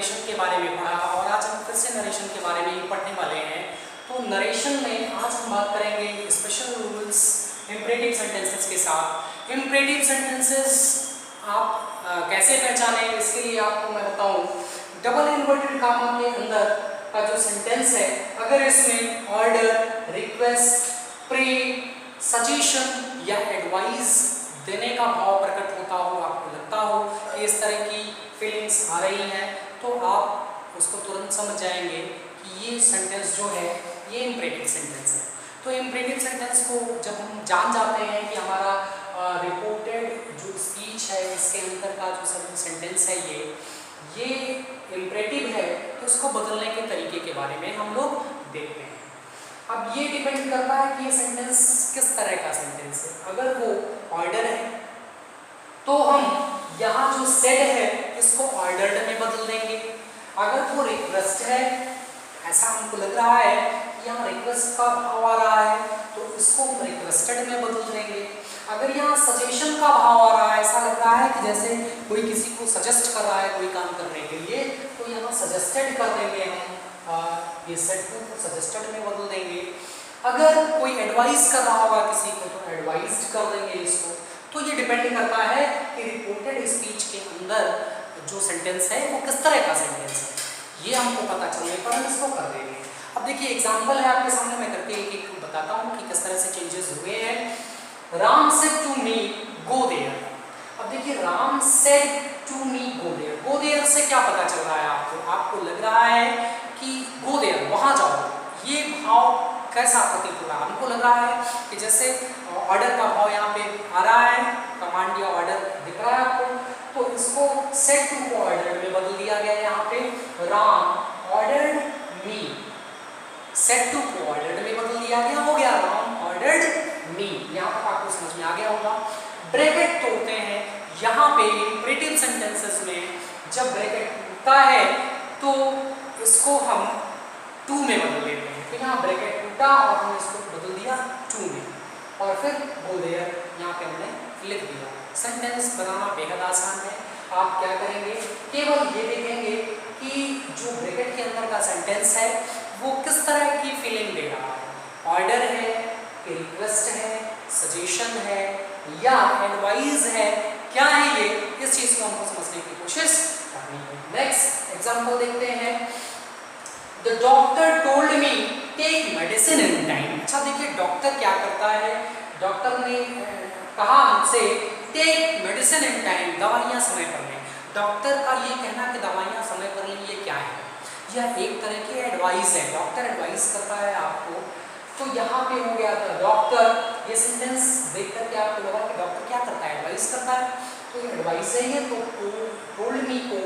Narration के बारे में पढ़ा और आज हम फिर से नरेशन के बारे में ही पढ़ने वाले हैं। तो नरेशन में आज हम बात करेंगे स्पेशल रूल्स इम्परेटिव सेंटेंसेस के साथ। इम्परेटिव सेंटेंसेस आप कैसे पहचानें, इसके लिए आपको मैं बताऊं, डबल इन्वर्टेड कामा के अंदर का जो सेंटेंस है, अगर इसमें ऑर्डर, रिक्वेस्ट, प्रे, सजेशन या एडवाइस देने का भाव प्रकट होता हो, आपको लगता हो कि इस तरह की फीलिंग्स आ रही हैं, तो आप उसको तुरंत समझ जाएंगे कि ये सेंटेंस जो है ये इम्परेटिव सेंटेंस है। तो इम्परेटिव सेंटेंस को जब हम जान जाते हैं कि हमारा रिपोर्टेड जो स्पीच है इसके अंदर का जो सेंटेंस है ये इम्परेटिव है, तो इसको बदलने के तरीके के बारे में हम लोग देखते हैं। अब ये डिपेंड करता है कि ये सेंटेंस किस तरह का सेंटेंस है। अगर वो ऑर्डर है तो हम यहाँ जो सेड है इसको ऑर्डर्ड में बदल देंगे। अगर वो रिक्वेस्ट है, ऐसा हमको लग रहा है कि यहाँ रिक्वेस्ट का भाव आ रहा है, तो इसको हम रिक्वेस्टेड में बदल देंगे। अगर यहाँ सजेशन का भाव आ रहा है, ऐसा लग रहा है कि जैसे कोई किसी को सजेस्ट कर रहा है कोई काम करने के लिए, तो यहाँ सजेस्टेड कर देंगे हम, ये सेड को सजेस्टेड में बदल देंगे। अगर कोई एडवाइस कर रहा होगा किसी को तो एडवाइस्ड कर देंगे इसको। तो ये डिपेंड करता है कि रिपोर्टेड स्पीच के अंदर जो सेंटेंस है वो किस तरह का सेंटेंस है, ये हमको पता चलने पर हम इसको कर देंगे। अब देखिए एग्जांपल है आपके सामने, मैं करके एक बताता हूँ कि किस तरह से चेंजेस हुए हैं। Ram said to me go there. अब देखिए Ram said to me go there, go there से क्या पता चल रहा है आपको? आपको लग रहा है कि गो देयर, वहां जाओ। ये भाव कैसा प्रतीत हो रहा है? हमको लग रहा है कि जैसे ऑर्डर का भाव यहाँ पे आ रहा है, कमांड या ऑर्डर दिख रहा है आपको, तो इसको सेड टू को ऑर्डर में बदल दिया गया। यहाँ पे Ram ordered me, said to को ऑर्डर में बदल दिया गया, हो गया राम ऑर्डर्ड मी। यहाँ तक आपको समझ में आ गया होगा। ब्रैकेट तोड़ते हैं यहाँ पे इम्परेटिव सेंटेंसेस में, जब ब्रैकेट टूटता है तो इसको हम टू में बदल देते हैं। तो यहाँ ब्रैकेट टूटा और हमने इसको बदल दिया टू में, और फिर गो देयर यहाँ पे हमने लिख दिया। सेंटेंस बनाना बेहद आसान है। आप क्या करेंगे, केवल ये देखेंगे कि जो ब्रैकेट के अंदर का सेंटेंस है वो किस तरह की फीलिंग दे रहा है। ऑर्डर है कि रिक्वेस्ट है, सजेशन है या एडवाइस है, क्या है ये, इस चीज को हमको समझने की कोशिश करनी है। नेक्स्ट एग्जांपल देखते हैं। The doctor told me take medicine in time. अच्छा देखिए डॉक्टर क्या करता है, डॉक्टर ने कहा हमसे टेक मेडिसिन इन टाइम, दवाइयाँ समय पर लें। डॉक्टर का ये कहना कि दवाइयाँ समय पर लें, ये क्या है? यह एक तरह की एडवाइस है। डॉक्टर एडवाइस करता है आपको। तो यहाँ पे हो गया था डॉक्टर, ये सेंटेंस देख करके आपको लगा कि डॉक्टर क्या करता है, एडवाइस करता है, तो ये एडवाइस है। ये तो टोल्ड मी को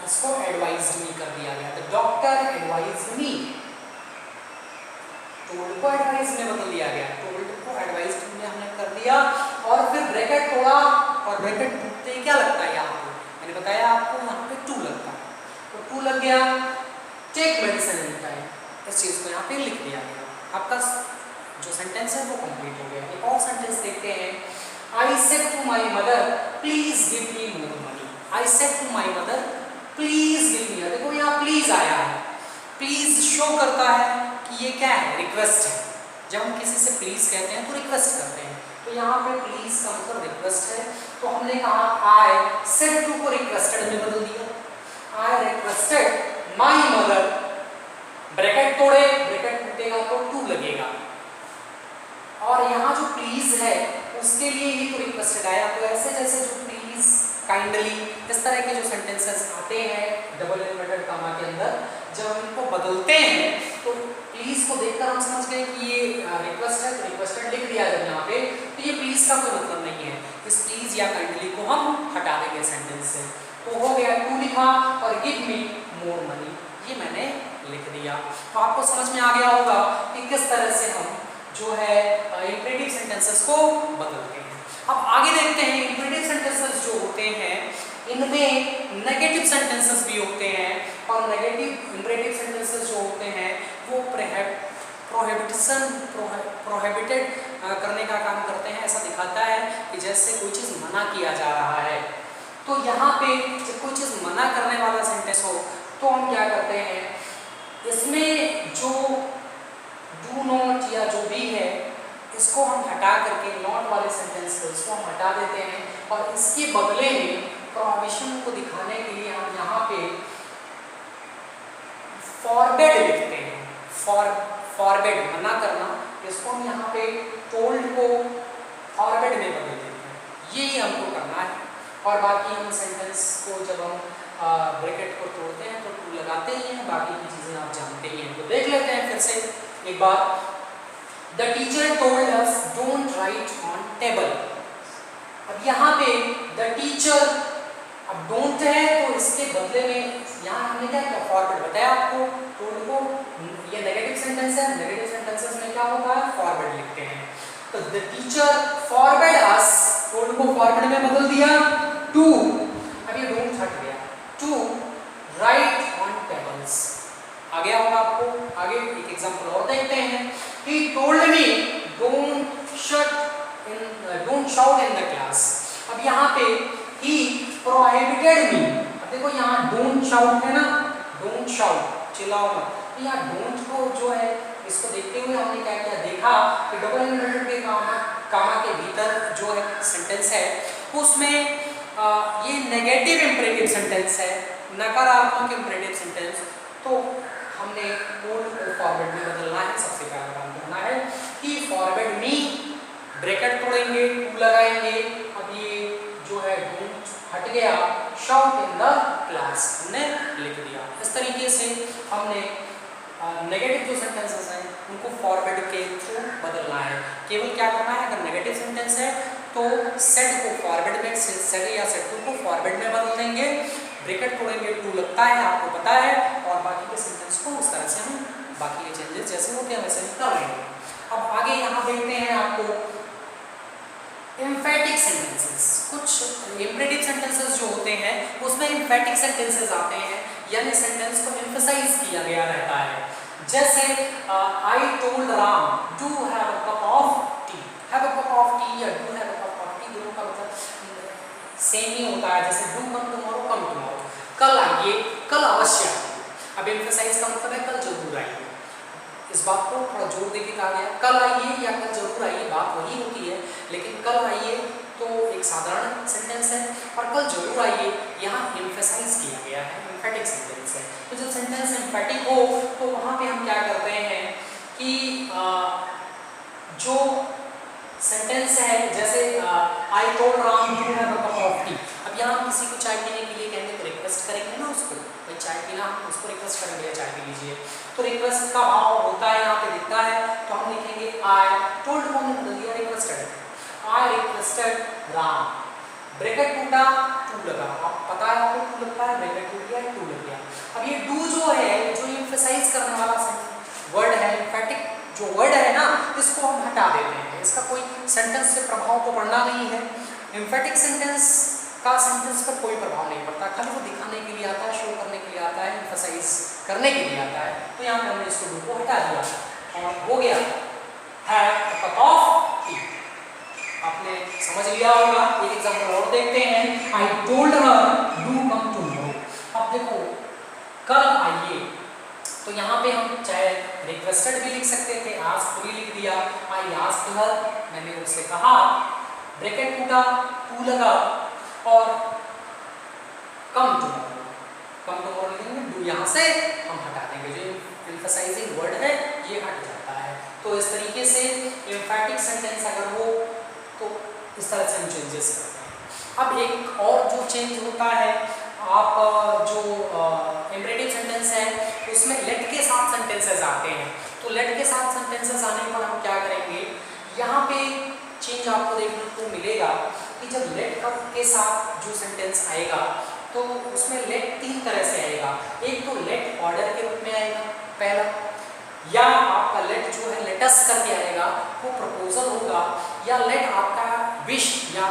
इसको एडवाइज्ड मी कर दिया गया। तो डॉक्टर एडवाइज्ड मी, टोल्ड को एडवाइस में बदल दिया गया, टोल्ड को एडवाइज्ड में हमने कर दिया। और फिर ब्रैकेट तोड़ा, और ब्रैकेट टूटते क्या लगता है यहाँ पे, मैंने बताया आपको यहाँ पे टू लगता है, तो टू लग गया। टेक मेडिसिन इन टाइम, इस चीज को यहाँ पे लिख दिया गया। आपका जो सेंटेंस है वो कंप्लीट हो गया। एक और सेंटेंस देखते हैं। I said to my mother please give me more money. I said to my mother please give me, देखो यहाँ प्लीज आया है। प्लीज शो करता है कि ये क्या है, रिक्वेस्ट है। जब हम किसी से प्लीज कहते हैं तो रिक्वेस्ट करते हैं, तो यहाँ पे प्लीज का मतलब रिक्वेस्ट है। तो हमने कहा आई सेड टू को रिक्वेस्टेड में बदल दिया। I requested my mother, bracket तोड़े, ब्रैकेट टूटेगा तो टू लगेगा, और यहाँ जो प्लीज है उसके लिए ही तो रिक्वेस्टेड आया। तो ऐसे जैसे जो प्लीज, काइंडली, इस तरह के जो सेंटेंसेस आते हैं डबल इन्वर्टेड कामा के अंदर, जब हम इनको बदलते हैं तो प्लीज को देखकर हम समझ गए कि ये रिक्वेस्ट है, तो रिक्वेस्टेड लिख दिया जब यहाँ पे, तो ये प्लीज का कोई मतलब नहीं है। इस प्लीज या काइंडली को हम हटा देंगे सेंटेंस से। तो हो गया टू लिखा और गिव मी मोर मनी, ये मैंने लिख दिया। तो आपको समझ में आ गया होगा कि किस तरह से हम जो है इम्परेटिव सेंटेंसेस को बदलते हैं। अब आगे देखते हैं। इम्परेटिव सेंटेंसेस जो होते हैं इनमें नेगेटिव सेंटेंसेस भी होते हैं, और नेगेटिव इम्परेटिव सेंटेंसेस जो होते हैं वो प्रोहिबिटेड करने का काम करते हैं। ऐसा दिखाता है कि जैसे कोई चीज़ मना किया जा रहा है, तो यहाँ पे जब कोई चीज़ मना करने वाला सेंटेंस हो फॉरवर्ड मना करना, इसको हम यहाँ पे टोल्ड को फॉरवर्ड में बदल देते हैं, यही हमको करना है। और बाकी हम सेंटेंस को जब हम ब्रैकेट को तोड़ते हैं तो टू लगाते ही हैं, बाकी की चीज़ें आप जानते ही हैं। तो देख लेते हैं फिर से एक बार। The teacher told us don't write on table. अब यहाँ पे द टीचर, अब डोंट है तो इसके बदले में यहाँ हमने क्या किया, फॉरवर्ड बताया आपको। टोल्ड को, ये नेगेटिव सेंटेंस है, नेगेटिव सेंटेंसेस में क्या होता है, फॉरवर्ड लिखते हैं। तो the teacher forward us, told को फॉरवर्ड में बदल दिया टू, अब ये डोंट हट गया, टू राइट ऑन टेबल्स। आ गया होगा आपको। आगे एक एग्जांपल और देखते हैं। He told me don't shout in the class. अब यहाँ पे ही प्रोहिबिटेड मी, अब देखो यहाँ डोंट शाउट है ना, डोंट शाउट, चिल्लाओ मत। तो यहाँ डोंट को जो है, इसको देखते हुए हमने क्या किया, देखा कि डबल इन्वर्टेड के कामा के भीतर जो है सेंटेंस है उसमें ये नेगेटिव इंपरेटिव सेंटेंस है, नकारात्मक इंपरेटिव सेंटेंस। तो हमने टोल्ड को फॉरवर्ड में बदलना है। सबसे पहला काम करना है कि फॉरवर्ड मी, ब्रैकेट तोड़ेंगे, टू लगाएंगे। अब ये जो है डोंट हट गया, शाउट इन द क्लास हमने लिख दिया। इस तरीके से हमने नेगेटिव जो सेंटेंसेस हैं उनको फॉरवर्ड के थ्रू बदलना है। केवल क्या करना है, अगर नेगेटिव सेंटेंस है तो सेड को फॉरवर्ड में, सेड या सेड टू को फॉरवर्ड में बदल देंगे, ब्रैकेट तोड़ेंगे, टू लगता है, आपको पता है, और बाकी के सेंटेंस को उस तरह से हम बाकी के चेंजेस जैसे होते हैं वैसे ही कर लेंगे। अब आगे यहाँ देखते हैं आपको एम्फेटिक सेंटेंसेस। कुछ इंपरेटिव सेंटेंसेस जो होते हैं उसमें एम्फेटिक सेंटेंसेस आते हैं, यानी सेंटेंस को एम्फसाइज किया गया रहता है। जैसे I told Ram do have a cup of tea. Have a cup of tea या do have a cup of tea दोनों का मतलब सेम ही होता है। जैसे do come tomorrow, come tomorrow, कल आइए, कल अवश्य आइए। अब एम्फसाइज का मतलब है कल जरूर आइए। इस बात को थोड़ा जोर देके कहा गया, कल आइए या कल जरूर आइए, बात वही होती है, लेकिन कल आइए तो एक साधारण सेंटेंस है और कल जरूर आइए यहाँ एम्फसाइज किया गया है, एम्फेटिक सेंटेंस है। तो जब सेंटेंस एम्फेटिक हो तो वहाँ पे हम क्या करते हैं कि जो सेंटेंस है, जैसे I told Ram to have a cup of tea. अब यहाँ हम किसी को चाय पीने के लिए कहेंगे तो रिक्वेस्ट करेंगे ना उसको, भाई चाय पीना, हम उसको रिक्वेस्ट करेंगे चाय पी लीजिए। तो रिक्वेस्ट का भाव होता है, यहाँ पे दिखता है, तो हम लिखेंगे आई टोल्ड को हमने बदल दिया requested, I requested Ram, bracket टूटा, टू लगा। अब पता है आपको टू लगता है, ब्रैकेट टूट गया, टू लग गया। अब ये डू जो है, जो एम्फसाइज करने वाला वर्ड है, एम्फेटिक जो वर्ड है ना, इसको हम हटा देते हैं। इसका कोई सेंटेंस से प्रभाव तो पड़ना नहीं है। एम्फेटिक सेंटेंस का सेंटेंस पर कोई प्रभाव नहीं पड़ता, खाली वो दिखाने के लिए आता है, शो करने के लिए आता है, एम्फसाइज करने के लिए आता है। तो यहाँ पर हमने इसको डू को हटा दिया और हो गया have a cup of T. आपने समझ लिया होगा। एक एग्जांपल और देखते हैं। I told her do come tomorrow. अब देखो कल आइए, तो यहाँ पे हम चाहे रिक्वेस्टेड भी लिख सकते थे, आस्क्ड भी लिख दिया। आई आस्क्ड हर, मैंने उससे कहा, ब्रैकेट टूटा, टू लगा और कम टुमारो, कम टुमारो लिखेंगे, डू यहाँ से हम हटा देंगे, जो एम्फसाइजिंग वर्ड है ये हट जाता है। तो इस तरीके से एम्फेटिक सेंटेंस अगर हो तो इस तरह से हम चेंजेस करते हैं। अब एक और जो चेंज होता है, आप जो इम्परेटिव सेंटेंस है उसमें लेट के साथ सेंटेंसेस आते हैं। तो लेट के साथ सेंटेंसेस आने पर हम क्या करेंगे, यहाँ पे चेंज आपको देखने को मिलेगा कि जब लेट के साथ जो सेंटेंस आएगा तो उसमें लेट तीन तरह से आएगा। एक तो लेट ऑर्डर के रूप में आएगा पहला, या आपका लेट जो है लेटस करके आएगा, वो प्रपोजल होगा, या लेट आपका विश या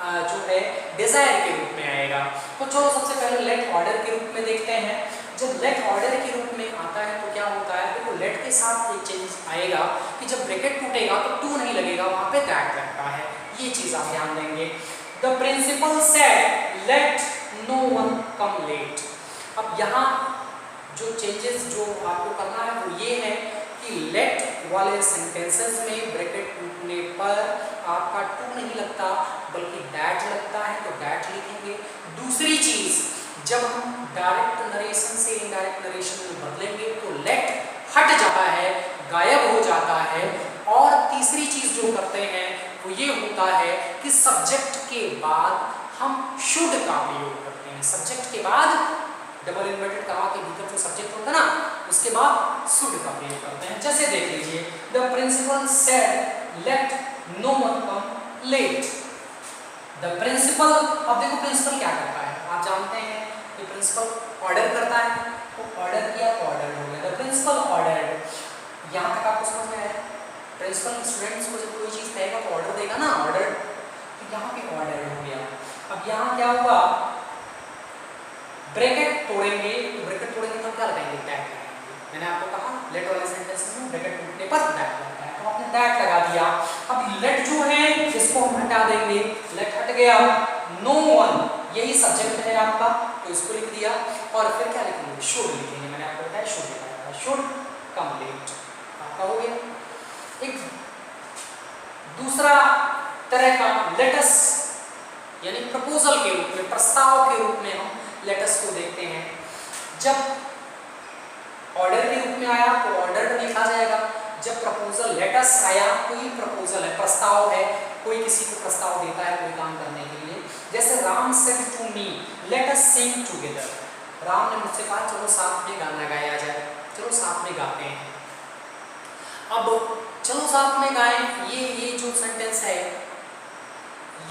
जो है डिजायर के रूप में आएगा। तो चलो सबसे पहले लेट ऑर्डर के रूप में देखते हैं। जब लेट ऑर्डर के रूप में आता है तो क्या होता है, देखो लेट के साथ एक चेंज आएगा कि जब ब्रैकेट टूटेगा तो टू नहीं लगेगा, वहां पे दैट लगता है। ये चीज आप ध्यान देंगे। The principal said let no one come late. अब यहाँ जो चेंजेस जो आपको करना है वो ये है कि लेट वाले सेंटेंसेस में ब्रैकेट टूटने पर आपका टू नहीं लगता बल्कि दैट लगता है, तो दैट लिखेंगे। दूसरी चीज, जब हम डायरेक्ट नरेशन से इनडायरेक्ट नरेशन में बदलेंगे तो लेट हट जाता है, गायब हो जाता है। और तीसरी चीज जो करते हैं वो ये होता है कि सब्जेक्ट के बाद हम शुड का प्रयोग करते हैं। सब्जेक्ट के बाद डबल इन्वर्टेड कमा के भीतर जो सब्जेक्ट होता है ना, उसके बाद शुड का प्रयोग करते हैं। जैसे देख लीजिए, the principal said let no one come late. The principal, अब देखो प्रिंसिपल क्या करता है, आप जानते हैं कि प्रिंसिपल ऑर्डर करता है, तो ऑर्डर किया तो ऑर्डर हो गया। द प्रिंसिपल ऑर्डर, यहाँ तक आपको समझ में आया? प्रिंसिपल स्टूडेंट्स को जब कोई चीज़ कहेगा तो ऑर्डर देगा ना, ऑर्डर, तो यहाँ पे ऑर्डर हो गया। अब यहाँ क्या हुआ, ब्रैकेट तोड़ेंगे, तो ब्रैकेट तोड़ेंगे तो क्या लगाएंगे, टैग लगाएंगे। मैंने आपको कहा लेट वाले सेंटेंस में ब्रैकेट टूटने पर टैग लगता है, तो आपने टैग लगा दिया। अब लेट जो है इसको हम हटा देंगे, लेट हट गया। नो वन, यही सब्जेक्ट है आपका, तो इसको लिख दिया। और फिर क्या लिखेंगे, शुड लिखेंगे। मैंने आपको बताया शुड लिखा था, शुड कम लेट, आपका हो गया। एक दूसरा तरह का लेटस यानी प्रपोजल के रूप में, प्रस्ताव के रूप में हम लेटस को देखते हैं। जब ऑर्डर के रूप में आया तो ऑर्डर लिखा जाएगा। जब प्रपोजल लेटस आया, कोई प्रपोजल है, प्रस्ताव है, कोई किसी को प्रस्ताव देता है कोई काम करने के लिए। जैसे Ram said to me let us sing together. Ram ने मुझसे कहा चलो साथ में गाना गाया जाए, चलो साथ में गाते हैं। अब चलो साथ में गाएं, ये जो सेंटेंस है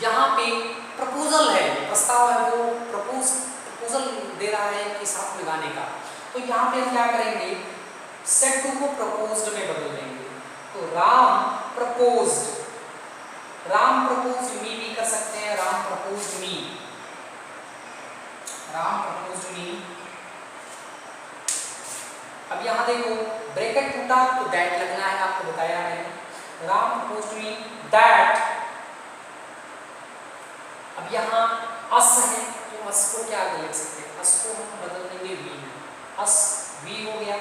यहाँ पे प्रपोजल है, प्रस्ताव है, वो प्रपोजल दे रहा है कि साथ में गाने का। तो यहाँ पे हम क्या करेंगे, सेड टू को प्रपोज्ड में बदल देंगे। तो राम प्रपोज्ड, राम प्रपोज्ड मी भी कर सकते हैं, राम प्रपोज्ड मी, राम प्रपोज्ड मी। अब यहाँ देखो ब्रैकेट टूटा तो दैट लगना है, आपको बताया है। Ram proposed me that. अब यहाँ अस है, तो अस को क्या लिख सकते हैं, अस को हम बदल देंगे वी, अस वी हो गया।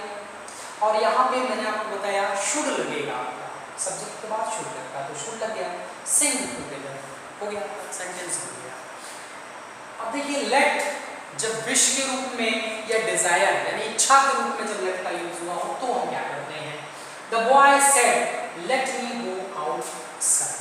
और यहाँ पे मैंने आपको बताया शुड लगेगा, सब्जेक्ट के बाद शुड लगता है, तो शुड लग गया। सिंग टुगेदर हो गया, सेंटेंस हो गया। अब देखिए लेट जब विश के रूप में या डिजायर यानी इच्छा के रूप में जब लेट का यूज हुआ हो तो हम क्या करते हैं, the boy said let me go out sir.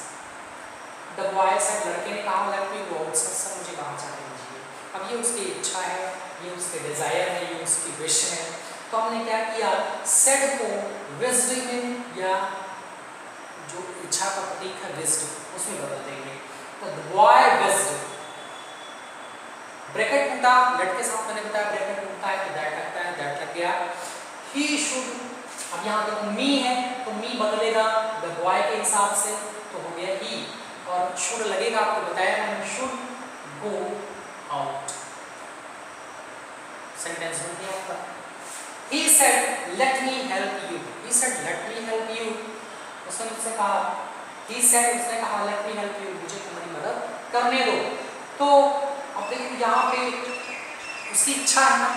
The boy said, लड़के ने कहा let me go out sir, sir मुझे बाहर जाने दीजिए। अब ये उसकी इच्छा है, ये उसके डिजायर है, ये उसकी विश है। तो हमने क्या किया, सेड को विज्ड में या जो इच्छा का प्रतीक है विज्ड, उसमें बदल देंगे। तो द बॉय विज्ड, ब्रैकेट टूटा, लेट के साथ मैंने बताया ब्रैकेट टूटता है तो दैट लगता है, दैट लग गया। ही शुड, अब यहाँ देखो मी है तो मी बदलेगा द बॉय के हिसाब से, तो हो गया ही। और शुड लगेगा, आपको बताया मैंने, शुड गो आउट, सेंटेंस बन गया आपका। He said let me help you, he said let me help you, उसने मुझसे कहा, he said उसने कहा let me help you, मुझे तुम्हारी मदद करने दो। तो अब देखिए यहाँ पे उसकी इच्छा है ना,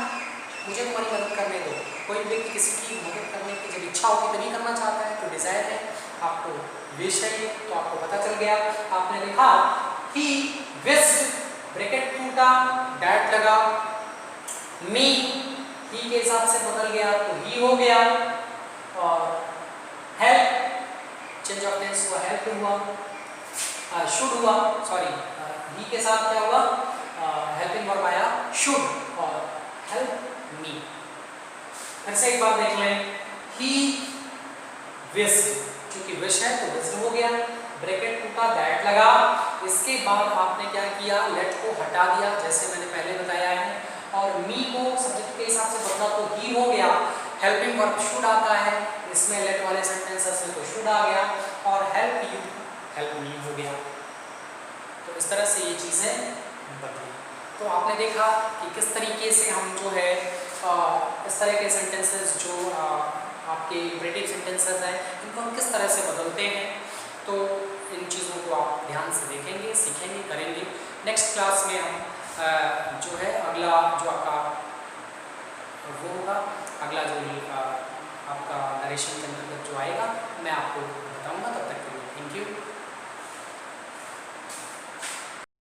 मुझे तुम्हारी मदद करने दो। कोई व्यक्ति किसी की मदद करने की जब इच्छा होती तभी करना चाहता है, तो डिजायर है, आपको विश है, तो आपको पता चल गया। आपने लिखा he wished, ब्रैकेट टूटा, डैट लगा, मी ही के हिसाब से बदल गया तो ही हो गया। और हेल्प, चेंज ऑफ टेंस हुआ, हेल्प हुआ, शुड हुआ, सॉरी ही के साथ क्या हुआ, हेल्पिंग वर्ब आया शुड, और हेल्प मी। फिर से एक बार देख लें, ही विश्ड, क्योंकि विश है तो विश्ड हो गया, ब्रैकेट टूटा, दैट लगा। इसके बाद आपने क्या किया, लेट को हटा दिया जैसे मैंने पहले बताया है, और मी को सब्जेक्ट के हिसाब से बदला तो ही हो गया। हेल्पिंग वर्ब शुड आता है, इसमें लेट वाले सेंटेंसेस में तो शुड आ गया, और हेल्प यू, हेल्प मी हो गया। तो इस तरह से ये चीज़ें बदली। तो आपने देखा कि किस तरीके से हम जो है इस तरह के सेंटेंसेस जो आपके इम्परेटिव सेंटेंसेस हैं, इनको हम किस तरह से बदलते हैं। तो इन चीज़ों को आप ध्यान से देखेंगे, सीखेंगे, करेंगे। नेक्स्ट क्लास में हम जो है अगला जो आपका वो होगा, अगला जो आपका नरेशन के अंतर्गत जो आएगा मैं आपको बताऊंगा। तब तक के लिए थैंक यू।